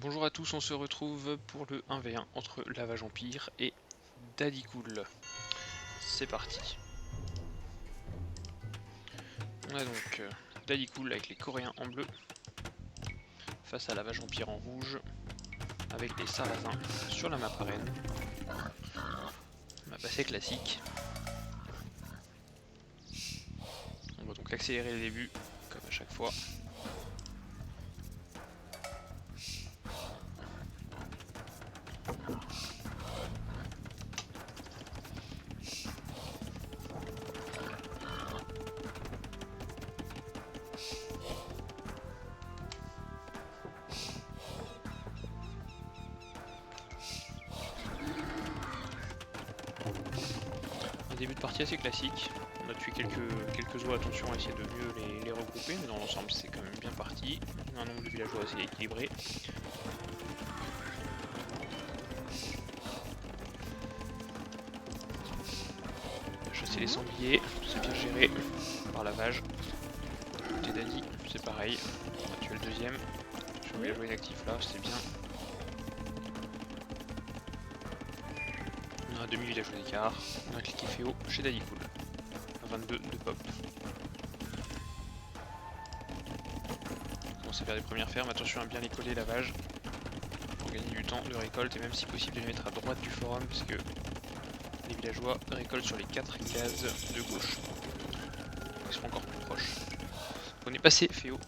Bonjour à tous, on se retrouve pour le 1v1 entre Lavage Empire et Daddy Cool. C'est parti. On a donc Daddy Cool avec les Coréens en bleu face à Lavage Empire en rouge avec les Sarrasins sur la map arène. Map assez classique. On va donc accélérer les débuts comme à chaque fois. Un début de partie assez classique. On a tué quelques oies, attention à essayer de mieux les regrouper, mais dans l'ensemble c'est quand même bien parti. On a un nombre de villageois assez équilibré. Chasser les sangliers, c'est bien géré par Lavage. Côté Daddy, c'est pareil. On va tuer le deuxième. Sur le villageois inactif là, c'est bien. On a un demi-villageois d'écart. On a cliqué Féo chez Daddy Cool. 22 de pop. On commence à faire des premières fermes. Attention à bien les coller Lavage. Pour gagner du temps de récolte et même si possible de les mettre à droite du forum parce que les villageois récoltent sur les 4 cases de gauche. Ils seront encore plus proches. On est passé Féo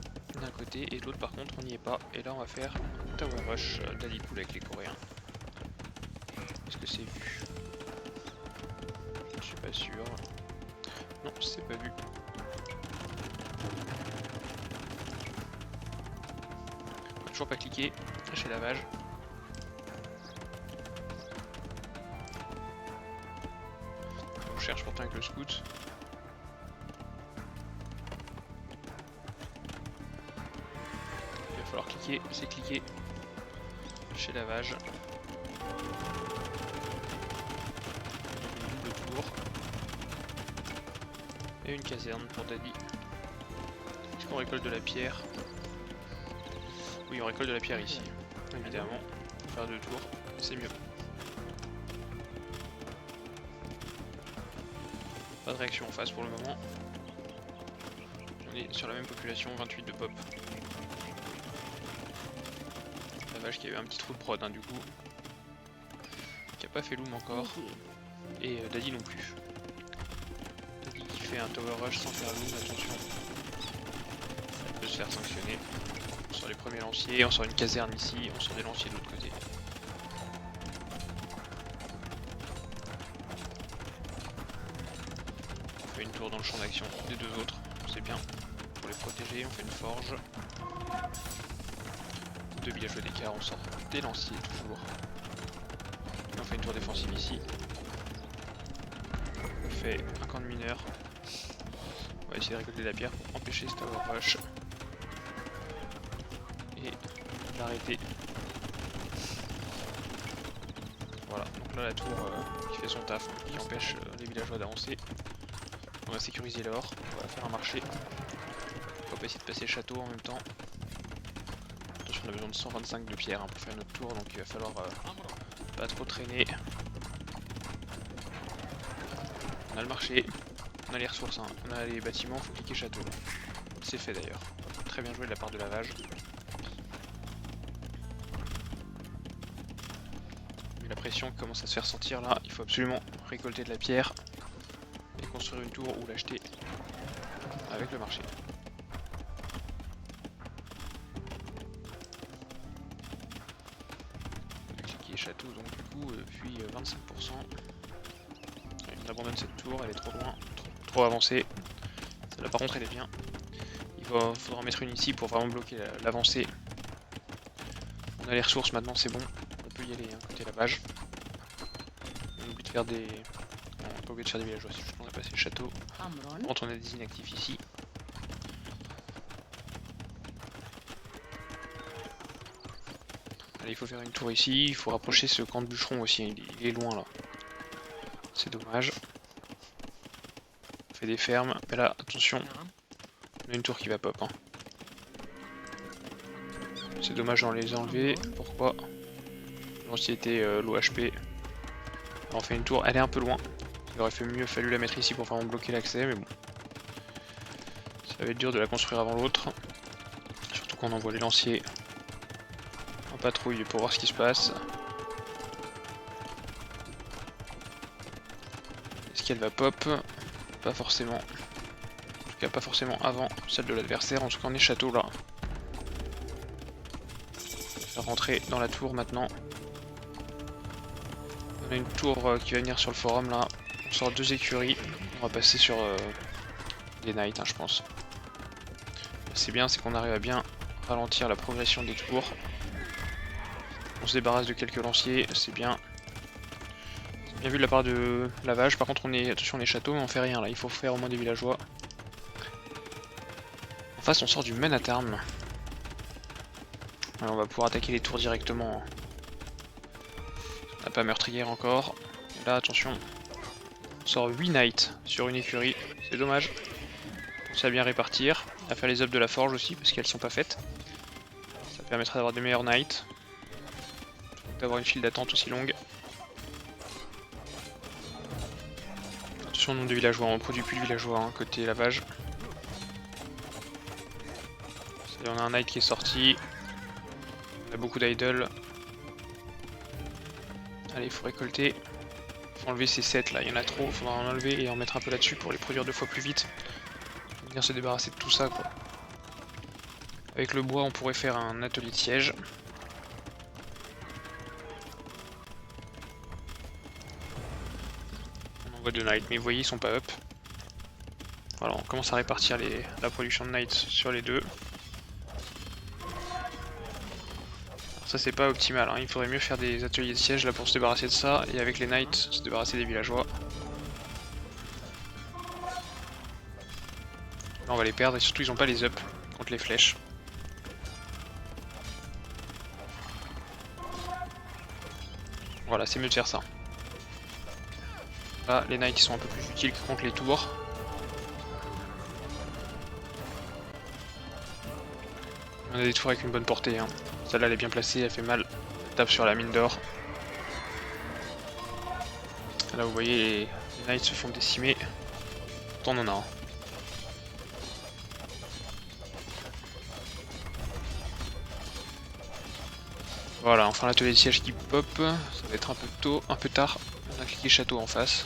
d'un côté et de l'autre par contre on n'y est pas. Et là on va faire Tower Rush Daddy Cool avec les Coréens. Est-ce que c'est vu? Je suis pas sûr. Non, c'est pas vu. On va toujours pas cliquer chez Lavage. On cherche pourtant avec le scout. Il va falloir cliquer, c'est cliquer chez Lavage. Une double tour. Et une caserne pour Daddy. Est-ce qu'on récolte de la pierre? Oui, on récolte de la pierre ici. Évidemment, faire 2 tours, c'est mieux. Pas de réaction en face pour le moment. On est sur la même population, 28 de pop. La vache qui a eu un petit trou de prod du coup. Qui a pas fait loom encore. Et Daddy non plus. Daddy qui fait un tower rush sans faire loom, attention. Ça peut se faire sanctionner. On sort les premiers lanciers, on sort une caserne ici, on sort des lanciers de l'autre côté. On fait une tour dans le champ d'action des deux autres, c'est bien. Pour les protéger, on fait une forge. 2 villageois d'écart, on sort des lanciers toujours. Et on fait une tour défensive ici. On fait un camp de mineurs. On va essayer de récolter de la pierre pour empêcher ce tower rush. Et l'arrêter. Voilà, donc là la tour qui fait son taf, qui empêche les villageois d'avancer. On va sécuriser l'or, on va faire un marché. On va essayer de passer le château en même temps. Attention, on a besoin de 125 de pierre pour faire notre tour, donc il va falloir pas trop traîner. On a le marché, on a les ressources, on a les bâtiments, il faut cliquer château. C'est fait d'ailleurs. Très bien joué de la part de Lavage. Mais la pression commence à se faire sentir là, il faut absolument récolter de la pierre et construire une tour ou l'acheter avec le marché. Château donc du coup puis 25%. On abandonne cette tour, elle est trop loin, trop avancée. Celle-là par contre elle est bien. Il faudra en mettre une ici pour vraiment bloquer l'avancée. On a les ressources maintenant, c'est bon. On peut y aller côté Lavage. On oublie de faire des... Non, on n'a pas oublié de faire des villageois, c'est juste qu'on a passé le château. Quand on a des inactifs ici. Allez, il faut faire une tour ici, il faut rapprocher ce camp de bûcheron aussi, il est loin là. C'est dommage. On fait des fermes, mais là, attention, on a une tour qui va pop. C'est dommage d'en les enlever. Pourquoi? Lancier était low HP. On fait une tour, elle est un peu loin. Il aurait fallu la mettre ici pour vraiment bloquer l'accès, mais bon. Ça va être dur de la construire avant l'autre. Surtout qu'on envoie les lanciers en patrouille pour voir ce qui se passe. Est-ce qu'elle va pop? Pas forcément. En tout cas pas forcément avant celle de l'adversaire. En tout cas on est château là. On va faire rentrer dans la tour maintenant. On a une tour qui va venir sur le forum là. On sort 2 écuries. On va passer sur des knights je pense. C'est bien, c'est qu'on arrive à bien ralentir la progression des tours. On se débarrasse de quelques lanciers, c'est bien. C'est bien vu de la part de Lavage. Par contre attention on est château mais on fait rien là, il faut faire au moins des villageois. En face on sort du Man-at-Arms. On va pouvoir attaquer les tours directement. On n'a pas meurtrière encore. Et là attention, on sort 8 knights sur une écurie, c'est dommage. Ça va bien répartir, à faire les œuvres de la forge aussi parce qu'elles sont pas faites. Ça permettra d'avoir des meilleurs knights, d'avoir une file d'attente aussi longue. Attention au nombre de villageois, on produit plus de villageois côté Lavage. On a un knight qui est sorti, on a beaucoup d'idoles. Allez, il faut récolter. Il faut enlever ces 7 là, il y en a trop, il faudra en enlever et en mettre un peu là-dessus pour les produire 2 fois plus vite. Bien se débarrasser de tout ça quoi. Avec le bois on pourrait faire un atelier de siège. On envoie 2 knights mais vous voyez ils sont pas up. Voilà, on commence à répartir la production de knights sur les deux. Alors ça c'est pas optimal, il faudrait mieux faire des ateliers de siège là pour se débarrasser de ça et avec les knights se débarrasser des villageois. Là on va les perdre et surtout ils ont pas les up contre les flèches. Voilà, c'est mieux de faire ça. Là, les knights ils sont un peu plus utiles que contre les tours. On a des tours avec une bonne portée. Celle-là elle est bien placée, elle fait mal. Elle tape sur la mine d'or. Là vous voyez les knights se font décimer. Pourtant on en a un. Voilà, enfin l'atelier de siège qui pop, ça va être un peu tôt, un peu tard. On a cliqué château en face.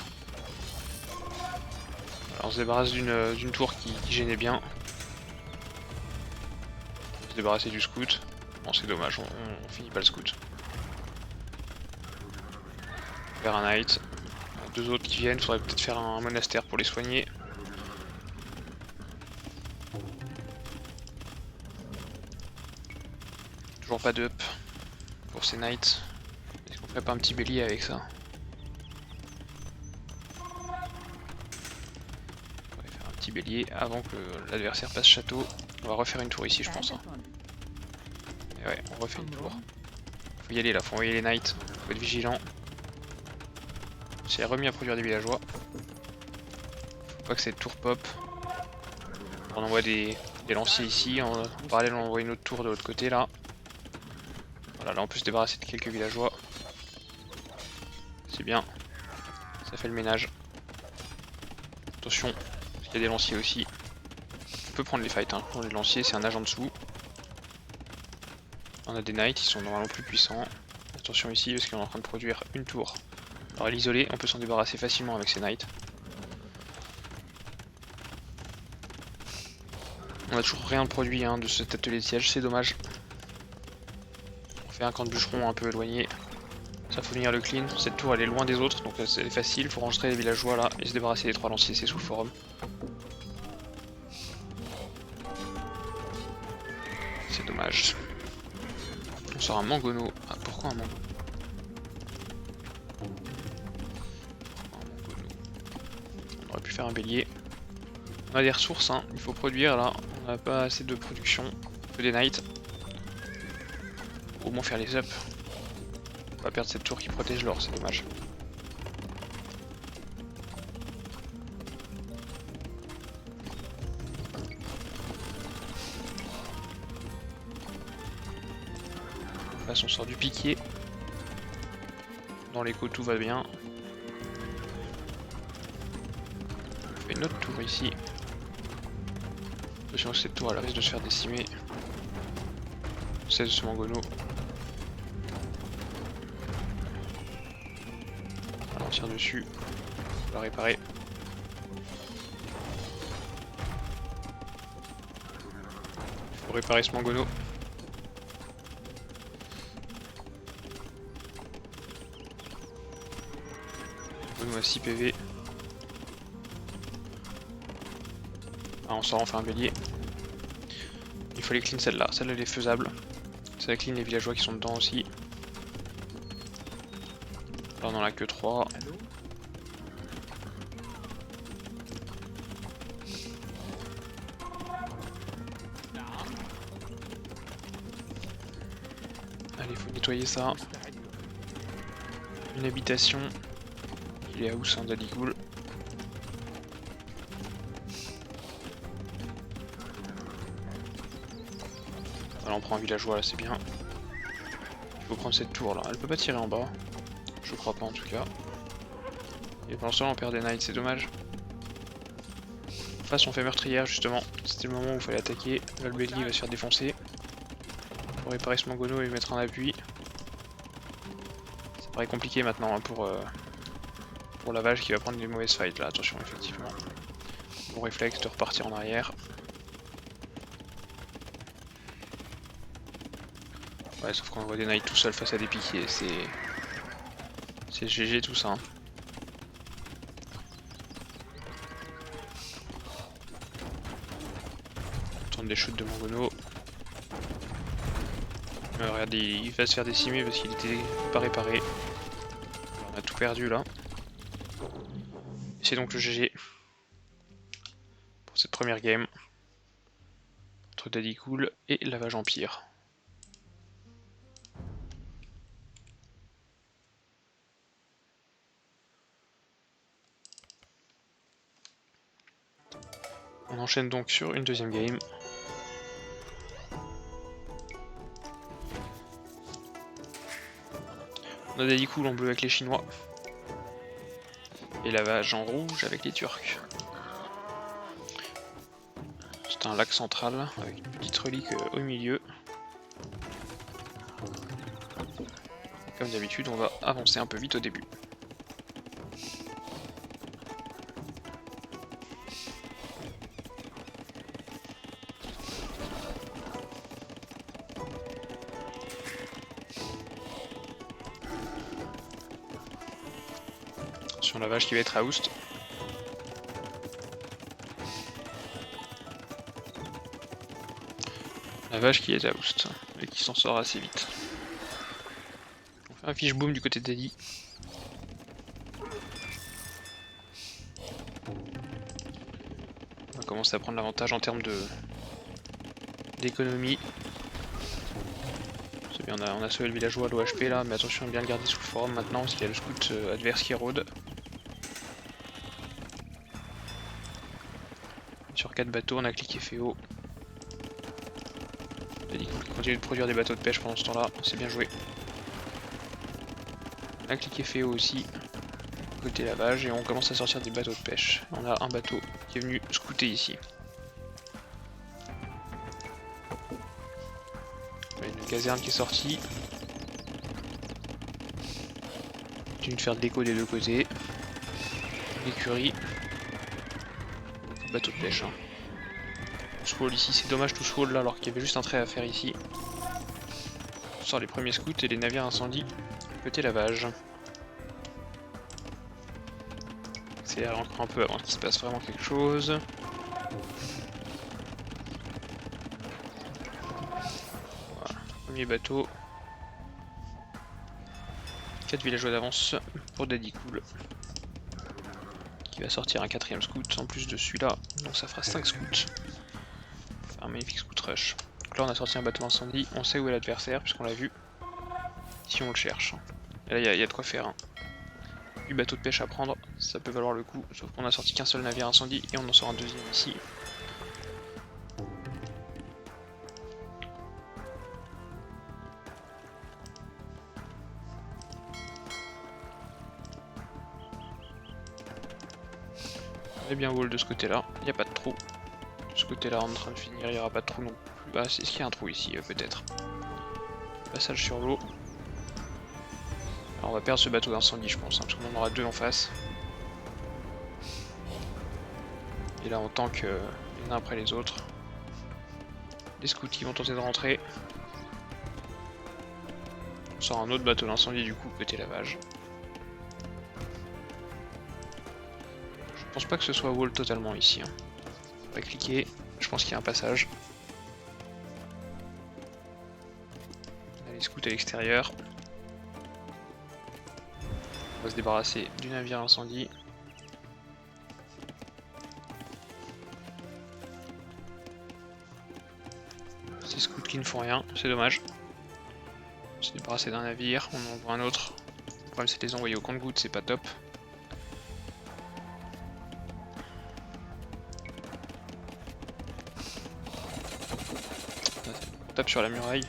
Voilà, on se débarrasse d'une tour qui gênait bien. On va se débarrasser du scout. Bon c'est dommage, on finit pas le scout. Faire un knight. 2 autres qui viennent, faudrait peut-être faire un monastère pour les soigner. Toujours pas d'up pour ces knights. Est-ce qu'on ferait pas un petit bélier avec ça? On va faire un petit bélier avant que l'adversaire passe château. On va refaire une tour ici je pense. Et ouais, on refait une tour. Faut y aller là, faut envoyer les knights, faut être vigilant. C'est remis à produire des villageois. Faut pas que cette tour pop. On envoie des lanciers ici, en parallèle on envoie une autre tour de l'autre côté là. Voilà, là on peut se débarrasser de quelques villageois. C'est bien, ça fait le ménage. Attention, parce qu'il y a des lanciers aussi. On peut prendre les fights, pour les lanciers c'est un âge en dessous. On a des knights, ils sont normalement plus puissants. Attention ici parce qu'on est en train de produire une tour. Alors l'isoler, on peut s'en débarrasser facilement avec ces knights. On a toujours rien de produit de cet atelier de siège, c'est dommage. On fait un camp de bûcheron un peu éloigné. Ça faut venir le clean. Cette tour elle est loin des autres donc c'est facile. Faut enregistrer les villageois là et se débarrasser des 3 lanciers, c'est sous le forum. C'est dommage. On sort un mangono. Ah pourquoi un mangono? On aurait pu faire un bélier. On a des ressources, il faut produire là. On n'a pas assez de production. Que des knights. Au moins faire les up. On va perdre cette tour qui protège l'or, c'est dommage. Là on sort du piquier. Dans l'écho tout va bien. On fait une autre tour ici. Attention, cette tour elle risque de se faire décimer. 16 de ce mangono. Alors on tire dessus. On va réparer. Il faut réparer ce mangono. Mangono à 6 PV. Ah, on sort, on fait un bélier. Il faut les clean celle-là. Celle-là elle est faisable. Ça clean les villageois qui sont dedans aussi. Là on en a que 3. Allez, il faut nettoyer ça. Une habitation. Il est à où ça, Dadigoul? Voilà, on prend un villageois là, c'est bien. Il faut prendre cette tour là. Elle peut pas tirer en bas. Je crois pas en tout cas. Et pour l'instant on perd des knights, c'est dommage. Face on fait meurtrière justement. C'était le moment où il fallait attaquer. Là le bélier va se faire défoncer. Pour réparer ce mangono et mettre un appui. Ça paraît compliqué maintenant hein, pour la vache qui va prendre des mauvaises fights là, attention effectivement. Bon réflexe de repartir en arrière. Ouais, sauf qu'on voit des knights tout seul face à des piquiers, c'est GG tout ça. Hein. On tente des shoots de mangono. Regardez, il va se faire décimer parce qu'il était pas réparé. Alors, on a tout perdu là. C'est donc le GG pour cette première game entre Dadigoul et Lavage Empire. On enchaîne donc sur une deuxième game. On a Dadigoul en bleu avec les Chinois. Et Lavage en rouge avec les Turcs. C'est un lac central avec une petite relique au milieu. Comme d'habitude, on va avancer un peu vite au début. Sur la vache qui va être à Oust. La vache qui est à Oust et qui s'en sort assez vite. On fait un fish boom du côté de Dadi. On va commencer à prendre l'avantage en termes d'économie. C'est bien, on a sauvé le villageois à l'OHP là, mais attention à bien le garder sous le forum maintenant parce qu'il y a le scout adverse qui rôde. Sur 4 bateaux, on a cliqué FEO. On continue de produire des bateaux de pêche pendant ce temps-là, c'est bien joué. On a cliqué FEO aussi, côté lavage, et on commence à sortir des bateaux de pêche. On a un bateau qui est venu scouter ici. On a une caserne qui est sortie. On continue de faire de l'écho des deux côtés. L'écurie. Bateau de pêche. Hein. Swall ici, c'est dommage tout Swall là alors qu'il y avait juste un trait à faire ici. On sort les premiers scouts et les navires incendies côté lavage. Accélère encore un peu avant qu'il se passe vraiment quelque chose. Voilà, premier bateau. 4 villageois d'avance pour Dadigoul. Qui va sortir un 4ème scout en plus de celui-là, donc ça fera 5 scouts. Un magnifique scout rush. Donc là on a sorti un bateau incendie, on sait où est l'adversaire puisqu'on l'a vu. Si on le cherche. Et là il y a de quoi faire. Hein. Du bateau de pêche à prendre, ça peut valoir le coup, sauf qu'on a sorti qu'un seul navire incendie et on en sort un deuxième ici. On est bien wall de ce côté-là, il n'y a pas de trou. De ce côté-là, en train de finir, il n'y aura pas de trou non plus. Ah, est-ce qu'il y a un trou ici, peut-être? Passage sur l'eau. Alors on va perdre ce bateau d'incendie, je pense, hein, parce qu'on en aura deux en face. Et là, on tank les uns après les autres. Les scouts qui vont tenter de rentrer. On sort un autre bateau d'incendie du coup, côté lavage. Je pense pas que ce soit wall totalement ici. Hein. On va cliquer, je pense qu'il y a un passage. On a les scouts à l'extérieur. On va se débarrasser du navire incendie. Ces scouts qui ne font rien, c'est dommage. On se débarrasser d'un navire, on en envoie un autre. Le problème c'est de les envoyer au compte-gouttes, c'est pas top. On tape sur la muraille.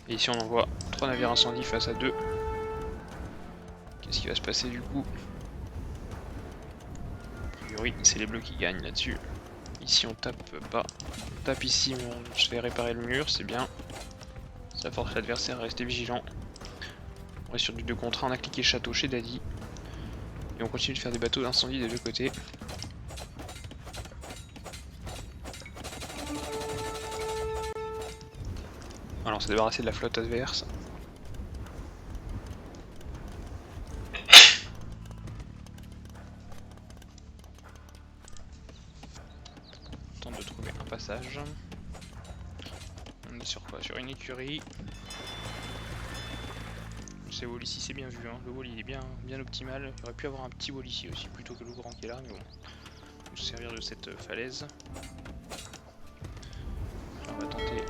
Et ici on envoie 3 navires incendies face à 2. Qu'est-ce qui va se passer du coup? A priori c'est les bleus qui gagnent là-dessus. Ici on tape pas. On tape ici mais on se fait réparer le mur, c'est bien. Ça force l'adversaire à rester vigilant. On reste sur du 2 contre 1, on a cliqué château chez Daddy. Et on continue de faire des bateaux d'incendie des deux côtés. Alors on s'est débarrassé de la flotte adverse. On tente de trouver un passage. On est sur quoi? Sur une écurie. Ce wall ici c'est bien vu, hein. Le wall il est bien optimal. Il aurait pu avoir un petit wall ici aussi plutôt que le grand qui est là, mais bon. On va se servir de cette falaise. Alors, on va tenter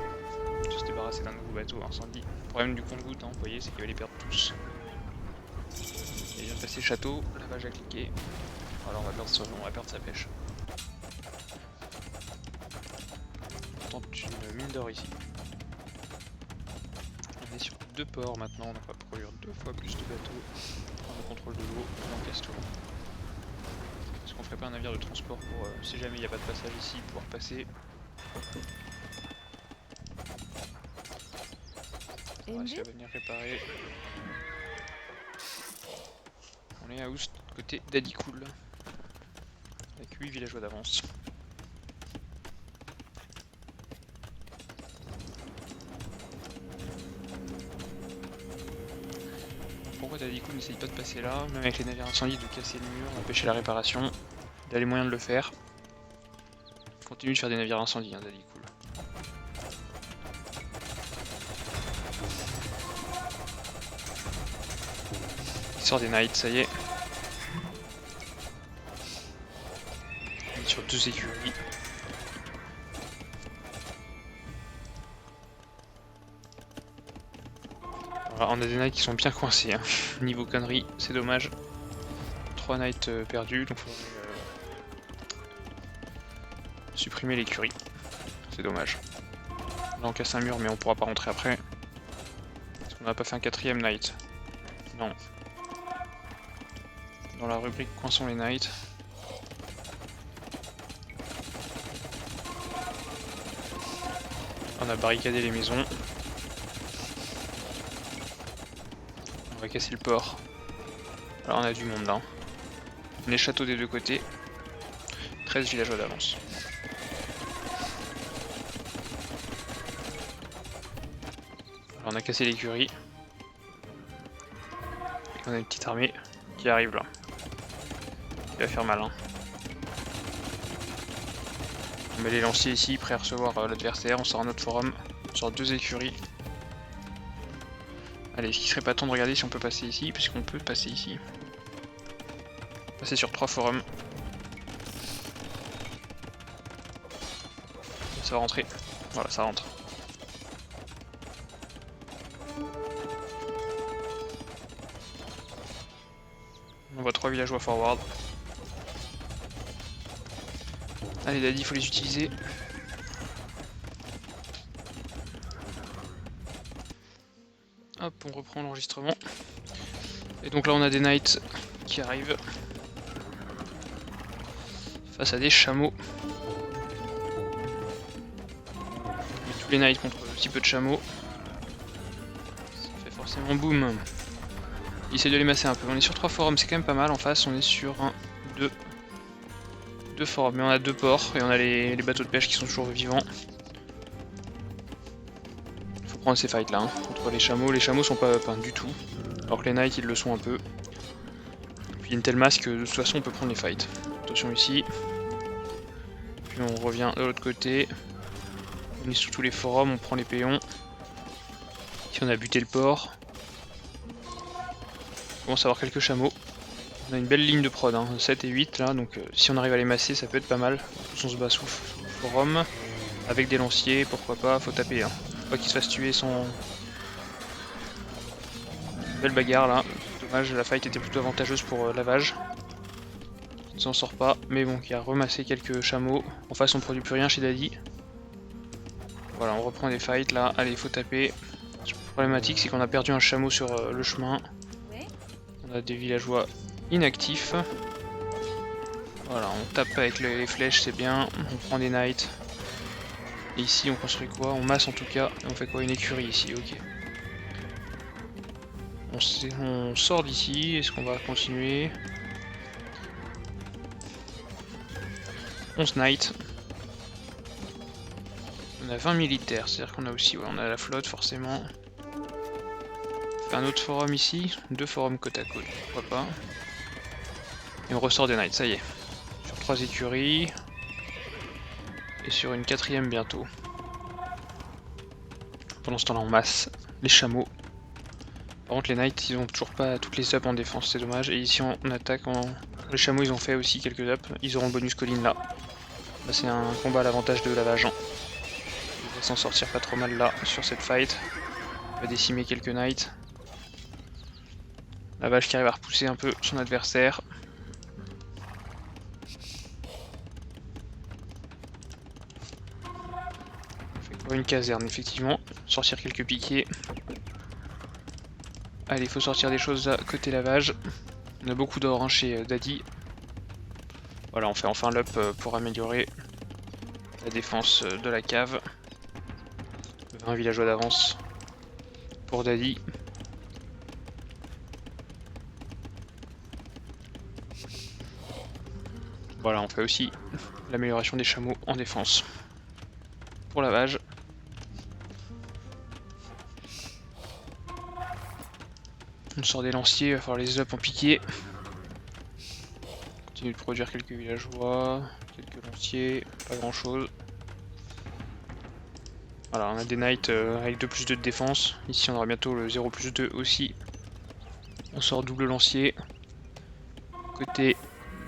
de se débarrasser d'un nouveau bateau incendie. Le problème du compte-gouttes, hein, vous voyez, c'est qu'il va les perdre tous. Il vient de passer château, lavage à cliquer. Alors on va perdre sa pêche. On tente une mine d'or ici. On est sur 2 ports maintenant, donc on va produire 2 fois plus de bateaux. On a le contrôle de l'eau, on encaisse tout. Est-ce qu'on ferait pas un navire de transport pour, si jamais il n'y a pas de passage ici, pouvoir passer? On va essayer de venir réparer. On est à Oust, côté Daddy Cool. Avec 8 villageois d'avance. Pourquoi Daddy Cool n'essaye pas de passer là? Même avec les navires incendies, de casser le mur, d'empêcher la réparation. Il a les moyens de le faire. Il continue de faire des navires incendies, hein, Daddy Cool. Il sort des knights, ça y est. Il est sur 2 écuries. Voilà, on a des knights qui sont bien coincés. Hein. Niveau conneries, c'est dommage. 3 knights perdus, donc il faudrait supprimer l'écurie. C'est dommage. Là on casse un mur mais on pourra pas rentrer après. Est-ce qu'on n'a pas fait un 4ème knight? Non. Dans la rubrique coinçons les knights. On a barricadé les maisons. On va casser le port. Alors on a du monde là. Les châteaux des deux côtés. 13 villageois d'avance. Alors on a cassé l'écurie. Et on a une petite armée qui arrive là. Qui va faire malin. On met les lanciers ici, prêts à recevoir l'adversaire. On sort un autre forum. On sort 2 écuries. Allez, est-ce qu'il serait pas temps de regarder si on peut passer ici? Puisqu'on peut passer ici. Passer sur 3 forums. Ça va rentrer. Voilà, ça rentre. On voit 3 villageois forward. Allez Daddy, il faut les utiliser. Hop, on reprend l'enregistrement. Et donc là on a des knights qui arrive face à des chameaux. Et tous les knights contre un petit peu de chameaux. Ça fait forcément boum. Il essaie de les masser un peu. On est sur 3 forums, c'est quand même pas mal. En face, on est sur 2 forums. Mais on a 2 ports et on a les bateaux de pêche qui sont toujours vivants. Faut prendre ces fights là. Hein. Contre les chameaux sont pas up du tout. Alors que les knights ils le sont un peu. Puis il y a une telle masse que de toute façon on peut prendre les fights. Attention ici. Puis on revient de l'autre côté. On est sur tous les forums, on prend les péons. Ici on a buté le port. On commence à avoir quelques chameaux. On a une belle ligne de prod, hein, 7 et 8 là, donc si on arrive à les masser ça peut être pas mal. En plus on se bat sous forum, avec des lanciers, pourquoi pas, faut taper. Hein. Faut pas qu'il se fasse tuer sans... Belle bagarre là, dommage, la fight était plutôt avantageuse pour Lavage. Il ne s'en sort pas, mais bon, qui a remassé quelques chameaux. En face on produit plus rien chez Daddy. Voilà, on reprend des fights là, allez, faut taper. Le problématique c'est qu'on a perdu un chameau sur le chemin. On a des villageois inactifs. Voilà, on tape avec les flèches, c'est bien. On prend des knights. Et ici on construit quoi? On masse en tout cas. Et on fait quoi? Une écurie ici, ok. On sort d'ici, est-ce qu'on va continuer? 11 knights. On a 20 militaires, c'est-à-dire qu'on a aussi, ouais, on a la flotte forcément. On fait un autre forum ici, 2 forums côte à côte, pourquoi pas. Et on ressort des knights, ça y est. Sur 3 écuries. Et sur une 4ème bientôt. Pendant ce temps-là on masse les chameaux. Par contre les knights ils ont toujours pas toutes les ups en défense, c'est dommage. Et ici on attaque en... Les chameaux ils ont fait aussi quelques ups, ils auront le bonus colline là. Là c'est un combat à l'avantage de Lavage. Il va s'en sortir pas trop mal là sur cette fight. Il va décimer quelques knights. Lavage qui arrive à repousser un peu son adversaire. Une caserne effectivement, sortir quelques piquets. Allez, il faut sortir des choses à côté Lavage. On a beaucoup d'or hein, chez Daddy. Voilà, on fait enfin l'up pour améliorer la défense de la cave. 20 villageois d'avance pour Daddy. Voilà, on fait aussi l'amélioration des chameaux en défense pour Lavage. On sort des lanciers, il va falloir les up en piqué. On continue de produire quelques villageois, quelques lanciers, pas grand chose. Voilà, on a des knights avec 2+2 de défense. Ici on aura bientôt le 0+2 aussi. On sort double lancier. Côté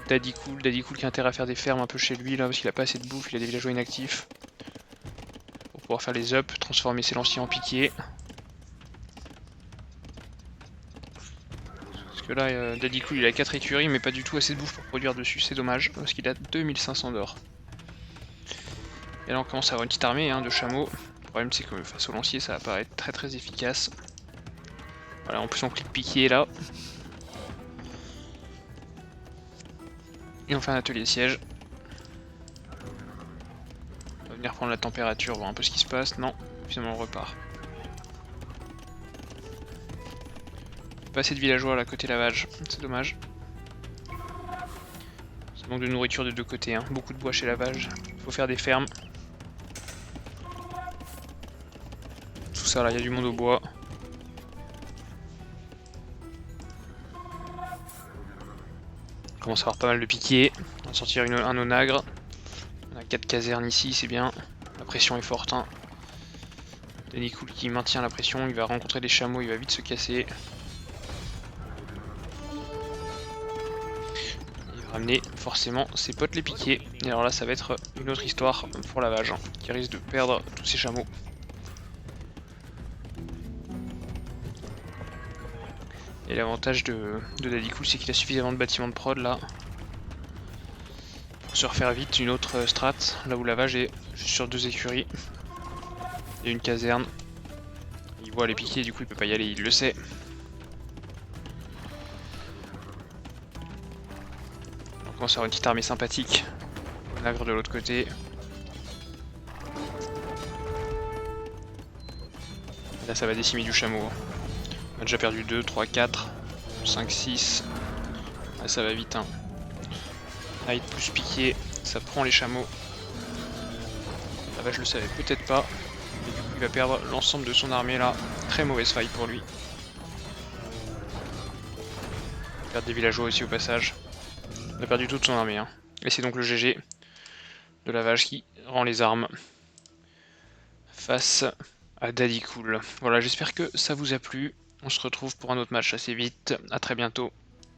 Daddy Cool qui a intérêt à faire des fermes un peu chez lui là parce qu'il a pas assez de bouffe, il a des villageois inactifs. Pour pouvoir faire les ups, transformer ses lanciers en piqué. Parce que là, Daddy Cool il a 4 écuries mais pas du tout assez de bouffe pour produire dessus, c'est dommage parce qu'il a 2500 d'or. Et là on commence à avoir une petite armée hein, de chameaux. Le problème c'est que face au lancier ça va pas être très efficace. Voilà, en plus on clique piqué là. Et on fait un atelier de siège. On va venir prendre la température, voir un peu ce qui se passe. Non, finalement on repart. Pas assez de villageois là côté Lavage, c'est dommage. Ça manque de nourriture de 2 côtés, hein. Beaucoup de bois chez Lavage. Faut faire des fermes. Tout ça là, il y a du monde au bois. On commence à avoir pas mal de piquets. On va sortir un onagre. On a 4 casernes ici, c'est bien. La pression est forte. Hein. Daddy Cool qui maintient la pression, il va rencontrer des chameaux, il va vite se casser. Il va ramener forcément ses potes les piquets. Et alors là ça va être une autre histoire pour Lavage, hein, qui risque de perdre tous ses chameaux. Et l'avantage de Daddy Cool c'est qu'il a suffisamment de bâtiments de prod là. Pour se refaire vite une autre strat, là où Lavage est juste sur 2 écuries. Il y a une caserne. Il voit les piquets, du coup il peut pas y aller, il le sait. commence à avoir une petite armée sympathique. Nagre de l'autre côté. Là ça va décimer du chameau. On a déjà perdu 2, 3, 4, 5, 6. Là ça va vite. Hein. Knight plus piqué, ça prend les chameaux. La vache le savait peut-être pas. Et du coup il va perdre l'ensemble de son armée là. Très mauvaise faille pour lui. Il va perdre des villageois aussi au passage. Il a perdu toute son armée. Hein. Et c'est donc le GG de la vache qui rend les armes face à Daddy Cool. Voilà, j'espère que ça vous a plu. On se retrouve pour un autre match assez vite. A très bientôt.